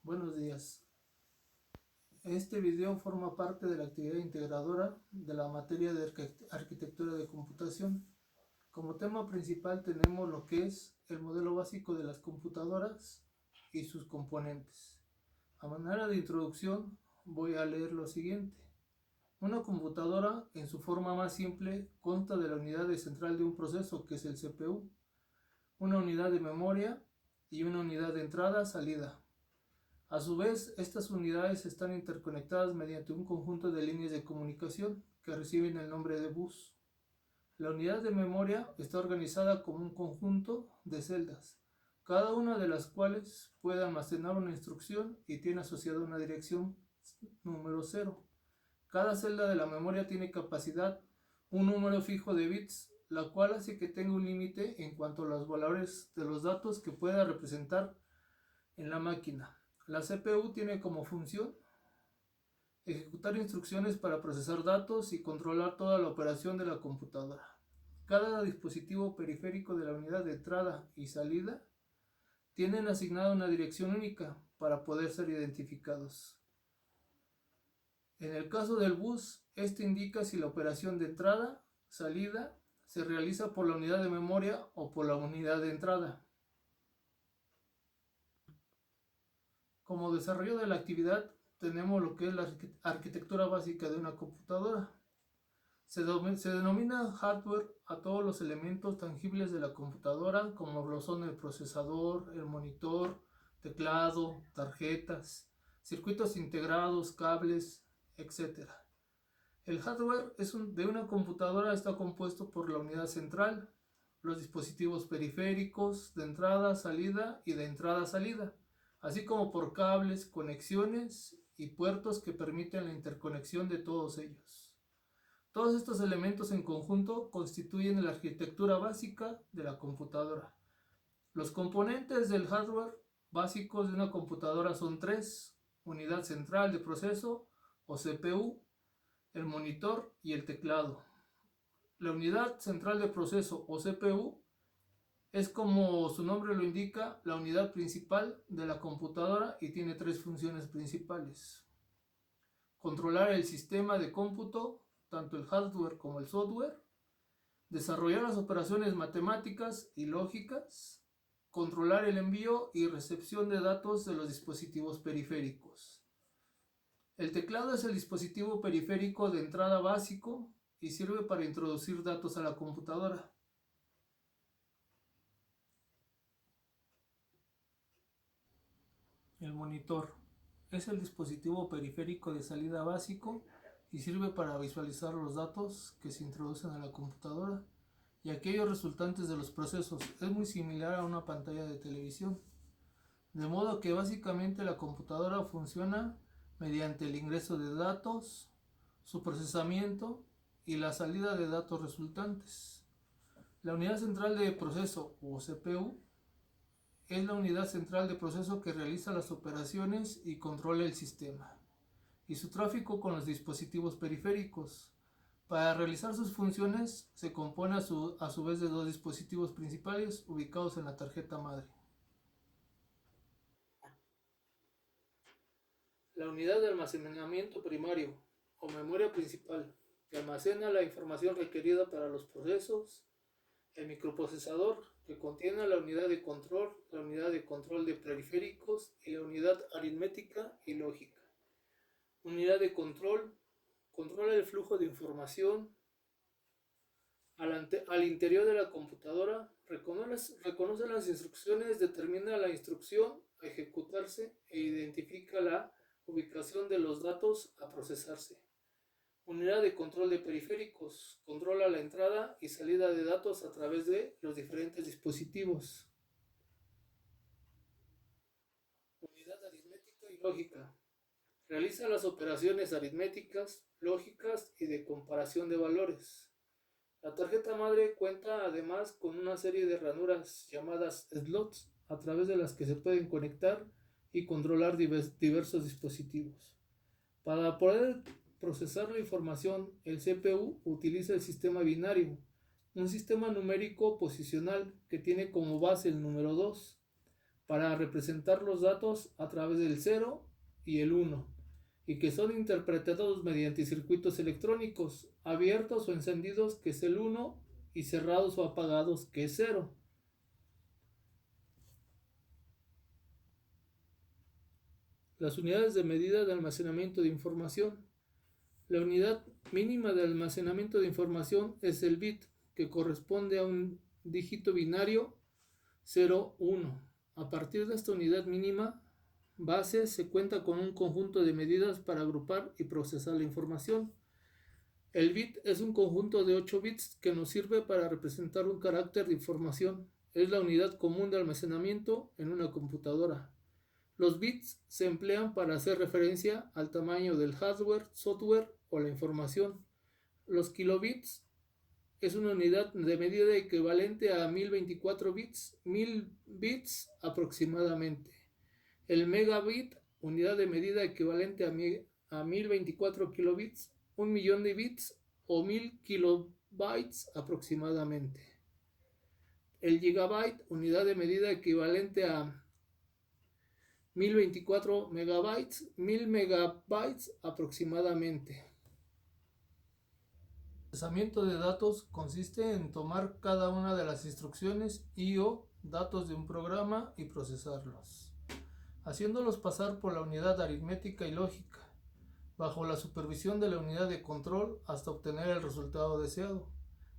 Buenos días. Este video forma parte de la actividad integradora de la materia de arquitectura de computación. Como tema principal tenemos lo que es el modelo básico de las computadoras y sus componentes. A manera de introducción voy a leer lo siguiente. Una computadora, en su forma más simple, consta de la unidad central de un proceso, que es el CPU, una unidad de memoria y una unidad de entrada-salida. A su vez, estas unidades están interconectadas mediante un conjunto de líneas de comunicación que reciben el nombre de bus. La unidad de memoria está organizada como un conjunto de celdas, cada una de las cuales puede almacenar una instrucción y tiene asociada una dirección número 0. Cada celda de la memoria tiene capacidad un número fijo de bits, la cual hace que tenga un límite en cuanto a los valores de los datos que pueda representar en la máquina. La CPU tiene como función ejecutar instrucciones para procesar datos y controlar toda la operación de la computadora. Cada dispositivo periférico de la unidad de entrada y salida tienen asignada una dirección única para poder ser identificados. En el caso del bus, este indica si la operación de entrada-salida se realiza por la unidad de memoria o por la unidad de entrada. Como desarrollo de la actividad tenemos lo que es la arquitectura básica de una computadora. Se denomina hardware a todos los elementos tangibles de la computadora, como lo son el procesador, el monitor, teclado, tarjetas, circuitos integrados, cables, etc. El hardware de una computadora está compuesto por la unidad central, los dispositivos periféricos de entrada, salida y de entrada-salida, así como por cables, conexiones y puertos que permiten la interconexión de todos ellos. Todos estos elementos en conjunto constituyen la arquitectura básica de la computadora. Los componentes del hardware básicos de una computadora son 3: unidad central de proceso o CPU, el monitor y el teclado. La unidad central de proceso o CPU es, como su nombre lo indica, la unidad principal de la computadora y tiene 3 funciones principales: controlar el sistema de cómputo, tanto el hardware como el software; desarrollar las operaciones matemáticas y lógicas; controlar el envío y recepción de datos de los dispositivos periféricos. El teclado es el dispositivo periférico de entrada básico y sirve para introducir datos a la computadora. El monitor es el dispositivo periférico de salida básico y sirve para visualizar los datos que se introducen a la computadora y aquellos resultantes de los procesos. Es muy similar a una pantalla de televisión, de modo que básicamente la computadora funciona mediante el ingreso de datos, su procesamiento y la salida de datos resultantes. La unidad central de proceso o CPU es la unidad central de proceso que realiza las operaciones y controla el sistema y su tráfico con los dispositivos periféricos. Para realizar sus funciones se compone a su vez de 2 dispositivos principales ubicados en la tarjeta madre. La unidad de almacenamiento primario o memoria principal, que almacena la información requerida para los procesos; el microprocesador, que contiene la unidad de control de periféricos y la unidad aritmética y lógica. Unidad de control: controla el flujo de información al interior de la computadora, reconoce las instrucciones, determina la instrucción a ejecutarse e identifica la ubicación de los datos a procesarse. Unidad de control de periféricos: controla la entrada y salida de datos a través de los diferentes dispositivos. Unidad aritmética y lógica: realiza las operaciones aritméticas, lógicas y de comparación de valores. La tarjeta madre cuenta además con una serie de ranuras llamadas slots, a través de las que se pueden conectar y controlar diversos dispositivos. Para poder procesar la información, el CPU utiliza el sistema binario, un sistema numérico posicional que tiene como base el número 2. para representar los datos a través del 0 y el 1, y que son interpretados mediante circuitos electrónicos abiertos o encendidos, que es el 1, y cerrados o apagados, que es 0. Las unidades de medida de almacenamiento de información. La unidad mínima de almacenamiento de información es el bit, que corresponde a un dígito binario 0, 1. A partir de esta unidad mínima base se cuenta con un conjunto de medidas para agrupar y procesar la información. El bit es un conjunto de 8 bits que nos sirve para representar un carácter de información. Es la unidad común de almacenamiento en una computadora. Los bits se emplean para hacer referencia al tamaño del hardware, software o la información. Los kilobits es una unidad de medida equivalente a 1024 bits, 1000 bits aproximadamente. El megabit, unidad de medida equivalente a 1024 kilobits, 1.000.000 de bits o 1000 kilobytes aproximadamente. El gigabyte, unidad de medida equivalente a 1024 megabytes, 1000 megabytes aproximadamente. El procesamiento de datos consiste en tomar cada una de las instrucciones y/o datos de un programa y procesarlos, haciéndolos pasar por la unidad aritmética y lógica, bajo la supervisión de la unidad de control hasta obtener el resultado deseado.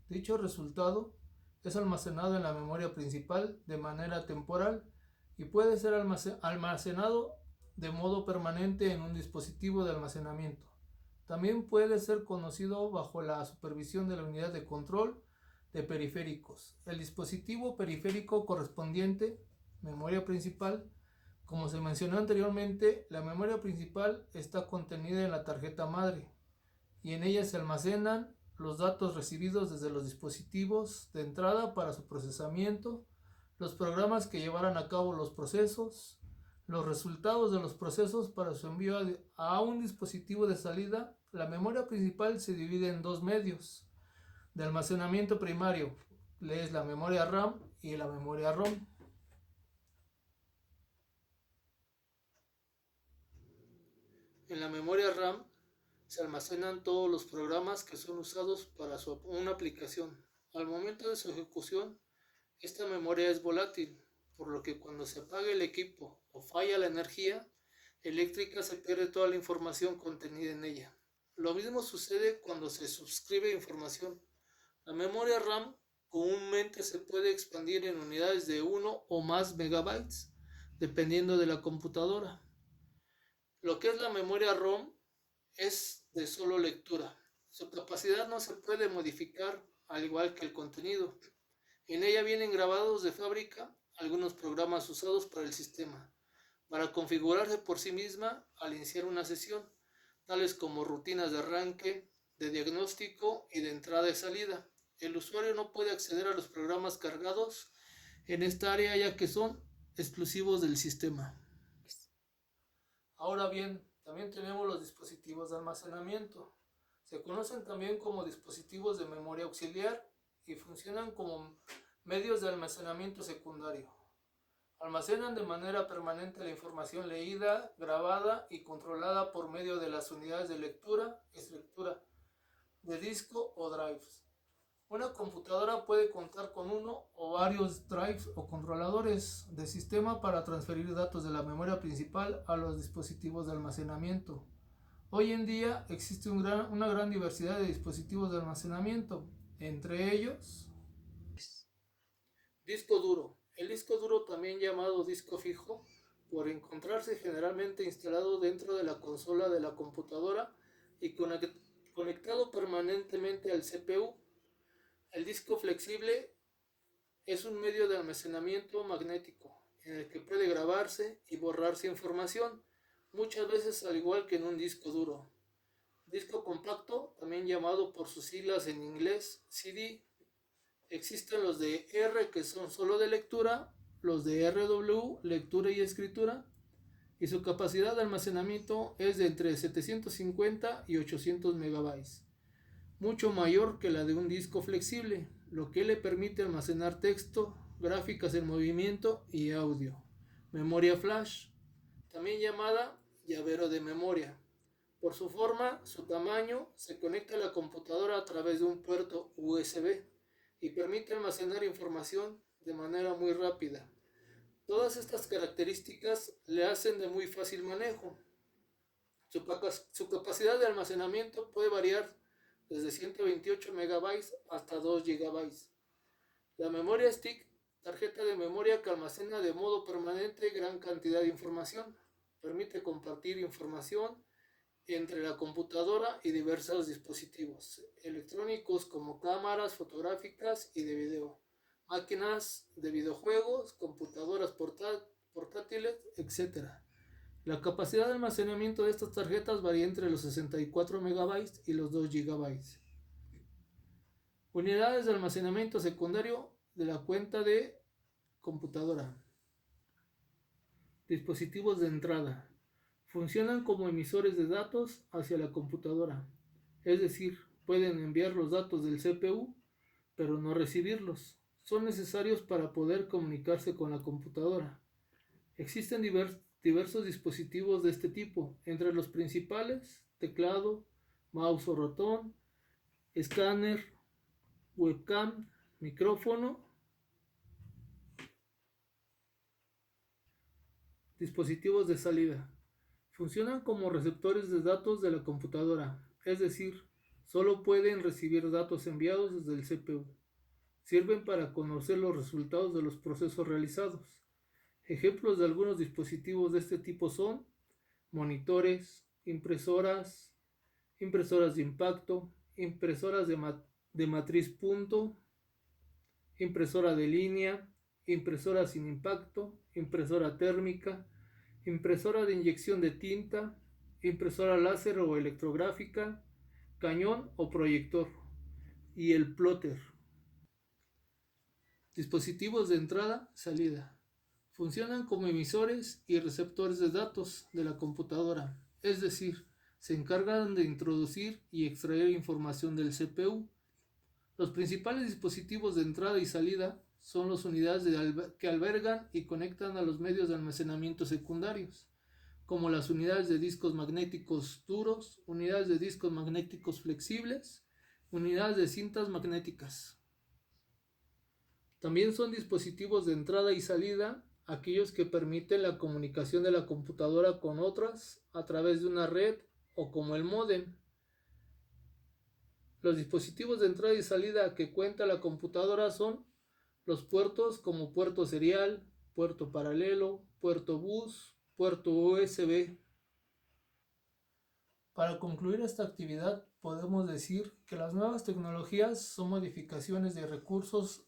Dicho resultado es almacenado en la memoria principal de manera temporal y puede ser almacenado de modo permanente en un dispositivo de almacenamiento. También puede ser conocido bajo la supervisión de la unidad de control de periféricos. El dispositivo periférico correspondiente, memoria principal. Como se mencionó anteriormente, la memoria principal está contenida en la tarjeta madre y en ella se almacenan los datos recibidos desde los dispositivos de entrada para su procesamiento, los programas que llevarán a cabo los procesos, los resultados de los procesos para su envío a un dispositivo de salida. La memoria principal se divide en dos medios de almacenamiento primario, es la memoria RAM y la memoria ROM. En la memoria RAM se almacenan todos los programas que son usados para una aplicación. Al momento de su ejecución, esta memoria es volátil, por lo que cuando se apaga el equipo o falla la energía eléctrica se pierde toda la información contenida en ella. Lo mismo sucede cuando se suscribe información. La memoria RAM comúnmente se puede expandir en unidades de 1 o más megabytes, dependiendo de la computadora. Lo que es la memoria ROM es de solo lectura. Su capacidad no se puede modificar, al igual que el contenido. En ella vienen grabados de fábrica algunos programas usados para el sistema, para configurarse por sí misma al iniciar una sesión, tales como rutinas de arranque, de diagnóstico y de entrada y salida. El usuario no puede acceder a los programas cargados en esta área, ya que son exclusivos del sistema. Ahora bien, también tenemos los dispositivos de almacenamiento. Se conocen también como dispositivos de memoria auxiliar y funcionan como medios de almacenamiento secundario. Almacenan de manera permanente la información leída, grabada y controlada por medio de las unidades de lectura y escritura de disco o drives. Una computadora puede contar con uno o varios drives o controladores de sistema para transferir datos de la memoria principal a los dispositivos de almacenamiento. Hoy en día existe una gran diversidad de dispositivos de almacenamiento, entre ellos disco duro. El disco duro, también llamado disco fijo, por encontrarse generalmente instalado dentro de la consola de la computadora y conectado permanentemente al CPU. El disco flexible es un medio de almacenamiento magnético en el que puede grabarse y borrarse información, muchas veces al igual que en un disco duro. Disco compacto, también llamado por sus siglas en inglés CD. Existen los de R, que son solo de lectura, los de RW, lectura y escritura, y su capacidad de almacenamiento es de entre 750 y 800 megabytes, mucho mayor que la de un disco flexible, lo que le permite almacenar texto, gráficas en movimiento y audio. Memoria flash, también llamada llavero de memoria. Por su forma, su tamaño, se conecta a la computadora a través de un puerto USB y permite almacenar información de manera muy rápida. Todas estas características le hacen de muy fácil manejo. Su capacidad de almacenamiento puede variar desde 128 MB hasta 2 GB. La memoria stick, tarjeta de memoria que almacena de modo permanente gran cantidad de información. Permite compartir información entre la computadora y diversos dispositivos electrónicos como cámaras fotográficas y de video, máquinas de videojuegos, computadoras portátiles, etc. La capacidad de almacenamiento de estas tarjetas varía entre los 64 MB y los 2 GB. Unidades de almacenamiento secundario de la cuenta de computadora. Dispositivos de entrada. Funcionan como emisores de datos hacia la computadora, es decir, pueden enviar los datos del CPU, pero no recibirlos. Son necesarios para poder comunicarse con la computadora. Existen diversos dispositivos de este tipo, entre los principales, teclado, mouse o ratón, escáner, webcam, micrófono. Dispositivos de salida. Funcionan como receptores de datos de la computadora, es decir, solo pueden recibir datos enviados desde el CPU. Sirven para conocer los resultados de los procesos realizados. Ejemplos de algunos dispositivos de este tipo son monitores, impresoras, impresoras de impacto, impresoras de matriz punto, impresora de línea, impresora sin impacto, impresora térmica, impresora de inyección de tinta, impresora láser o electrográfica, cañón o proyector, y el plotter. Dispositivos de entrada-salida. Funcionan como emisores y receptores de datos de la computadora, es decir, se encargan de introducir y extraer información del CPU. Los principales dispositivos de entrada y salida son las unidades que albergan y conectan a los medios de almacenamiento secundarios, como las unidades de discos magnéticos duros, unidades de discos magnéticos flexibles, unidades de cintas magnéticas. También son dispositivos de entrada y salida aquellos que permiten la comunicación de la computadora con otras a través de una red o como el módem. Los dispositivos de entrada y salida que cuenta la computadora son los puertos como puerto serial, puerto paralelo, puerto bus, puerto USB. Para concluir esta actividad, podemos decir que las nuevas tecnologías son modificaciones de recursos,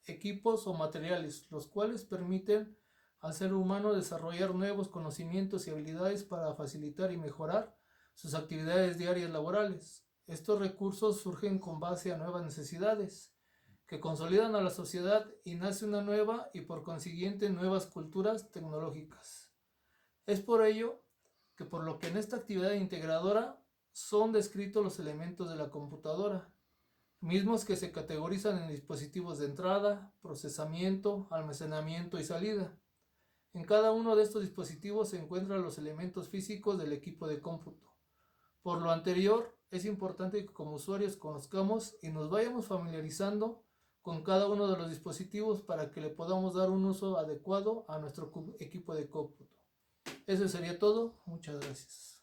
equipos o materiales, los cuales permiten al ser humano desarrollar nuevos conocimientos y habilidades para facilitar y mejorar sus actividades diarias laborales. Estos recursos surgen con base a nuevas necesidades que consolidan a la sociedad y nace una nueva y por consiguiente nuevas culturas tecnológicas. Es por ello que por lo que en esta actividad integradora son descritos los elementos de la computadora, mismos que se categorizan en dispositivos de entrada, procesamiento, almacenamiento y salida. En cada uno de estos dispositivos se encuentran los elementos físicos del equipo de cómputo. Por lo anterior, es importante que como usuarios conozcamos y nos vayamos familiarizando con cada uno de los dispositivos para que le podamos dar un uso adecuado a nuestro equipo de cómputo. Eso sería todo. Muchas gracias.